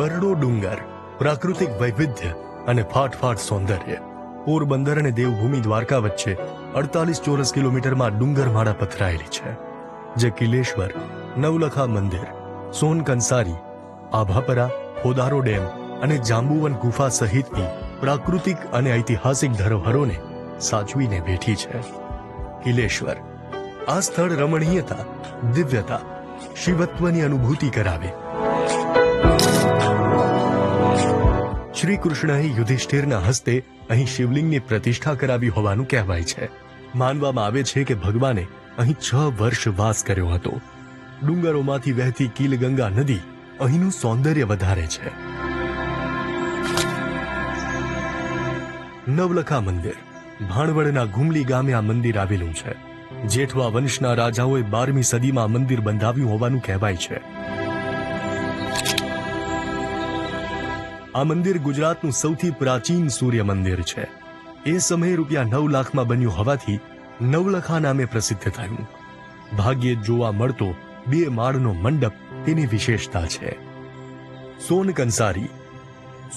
બરડો ડુંગર, પ્રાકૃતિક વૈવિધ્ય અને ફાટફાટ સૌંદર્ય. પોરબંદર અને દેવભૂમિ દ્વારકા વચ્ચે 48 ચોરસ કિલોમીટરમાં ડુંગરમાળા પથરાયેલી છે, જે કિલેશ્વર, નવલખા મંદિર, સોન કંસારી, આભાપરા, ખોદારો ડેમ અને જાંબુવન ગુફા સહિતની પ્રાકૃતિક અને ઐતિહાસિક ધરોહરોને સાચવીને બેઠી છે. કિલેશ્વર આ સ્થળ રમણીયતા, દિવ્યતા, શિવત્વની અનુભૂતિ કરાવે. શ્રી કૃષ્ણએ યુધિષ્ઠિરના હસ્તે અહીં શિવલિંગની પ્રતિષ્ઠા કરાવી હોવાનું કહેવાય છે. માનવામાં આવે છે કે ભગવાને અહીં 6 વર્ષ વાસ કર્યો હતો. ડુંગરોમાંથી વહેતી કીલગંગા નદી અહીંનું સૌંદર્ય વધારે છે. નવલખા મંદિર. ભાણવડના ઘુમલી ગામે આ મંદિર આવેલું છે. જેઠવા વંશના રાજાઓએ 12મી સદીમાં મંદિર બંધાવ્યું હોવાનું કહેવાય છે. આ મંદિર ગુજરાતનું સૌથી પ્રાચીન સૂર્ય મંદિર છે. એ સમયે ₹9 લાખમાં બન્યું હોવાથી નવલખા નામે પ્રસિદ્ધ થયું. ભાગ્યે જોવા મળતો 2 માળનો મંડપ તેની વિશેષતા છે. સોન કંસારી.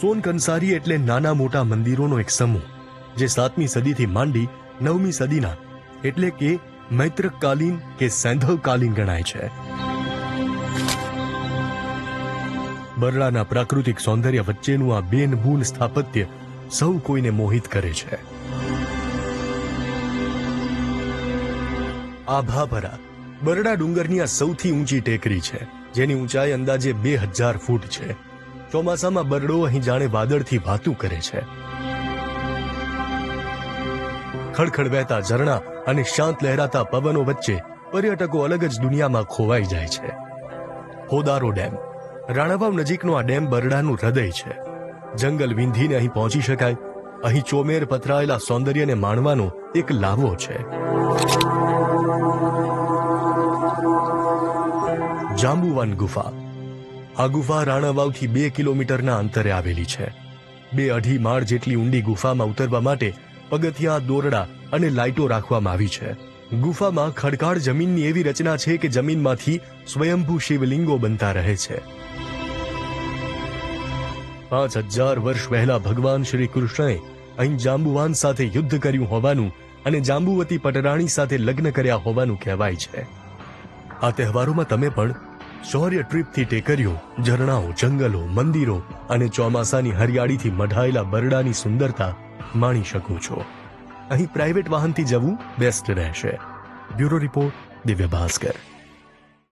સોન કંસારી એટલે નાના મોટા મંદિરોનો એક સમૂહ, જે 7મી સદીથી માંડી 9મી સદીના એટલે કે મૈત્રકાલીન કે સૈંધવકાલીન ગણાય છે. બરડાના પ્રાકૃતિક સૌંદર્ય વચ્ચેનું આ બેનમૂન સ્થાપત્ય સૌ કોઈને મોહિત કરે છે. આભાપરા બરડા ડુંગરની આ સૌથી ઊંચી ટેકરી છે, જેની ઊંચાઈ અંદાજે 2000 ફૂટ છે. ચોમાસામાં બરડો અહીં જાણે વાદળથી વાતું કરે છે. ખડખડ વહેતા ઝરણા અને શાંત લહેરાતા પવનો વચ્ચે પર્યટકો અલગ જ દુનિયામાં ખોવાઈ જાય છે. ખોદારો ડેમ. રાણાવાવ નજીકનો આ ડેમ બરડાનું હૃદય છે. જંગલ વિંધીને અહીં પહોંચી શકાય. અહીં ચોમેર પથરાયેલા સૌંદર્યને માણવાનો એક લાવો છે. જાંબુવન ગુફા. આ ગુફા રાણાવાવથી 2 કિલોમીટરના અંતરે આવેલી છે. 2-2.5 માળ જેટલી ઊંડી ગુફામાં ઉતરવા માટે પગથિયા, દોરડા અને લાઇટો રાખવામાં આવી છે. ગુફામાં ખડકાળ જમીનની એવી રચના છે કે જમીનમાંથી સ્વયંભૂ શિવલિંગો બનતા રહે છે. 5000 વર્ષ પહેલા ભગવાન શ્રી કૃષ્ણએ અહીં જાંબુવાન સાથે યુદ્ધ કર્યું હોવાનું અને જાંબુવતી પટરાણી સાથે લગ્ન કર્યા હોવાનું કહેવાય છે. આ તહેવારોમાં તમે પણ શૌર્ય ટ્રીપથી ટેકરીઓ, ઝરણાઓ, જંગલો, મંદિરો અને ચોમાસાની હરિયાળીથી મઢાયેલા બરડાની સુંદરતા માણી શકો છો. અહીં પ્રાઇવેટ વાહનથી જવું બેસ્ટ રહેશે. Bureau report, Divya Bhaskar.